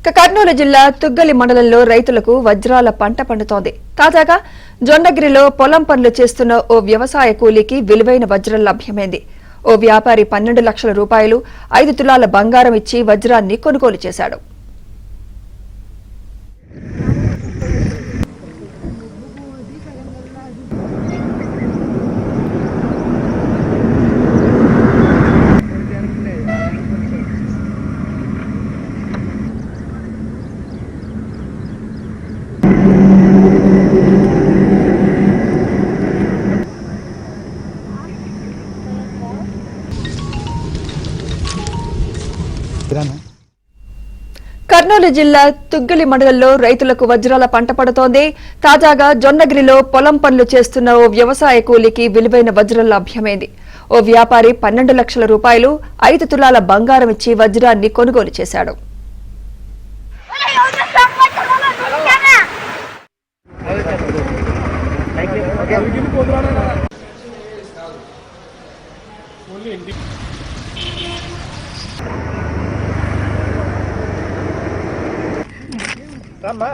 కర్నూలు జిల్లా తుగ్గలి మండలంలో రైతులకు వజ్రాల పంట పండుతోంది. తాజాగా జొన్నగిరిలో పొలం పనులు చేస్తున్న ఓ వ్యవసాయ కూలీకి విలువైన వజ్రం లభ్యమైంది. ఓ వ్యాపారి 12 లక్షల రూపాయలు 5 తులాల బంగారం ఇచ్చి వజ్రాన్ని కొనుగోలు చేశాడు. కర్నూలు జిల్లా తుగ్గలి మండలంలో రైతులకు వజ్రాల పంట పడుతోంది. తాజాగా జొన్నగిరిలో పొలం పనులు చేస్తున్న ఓ వ్యవసాయ కూలీకి విలువైన వజ్రం లభ్యమైంది. ఓ వ్యాపారి 12 లక్షల రూపాయలు 5 తులాల బంగారం ఇచ్చి వజ్రాన్ని కొనుగోలు చేశాడు. Sama,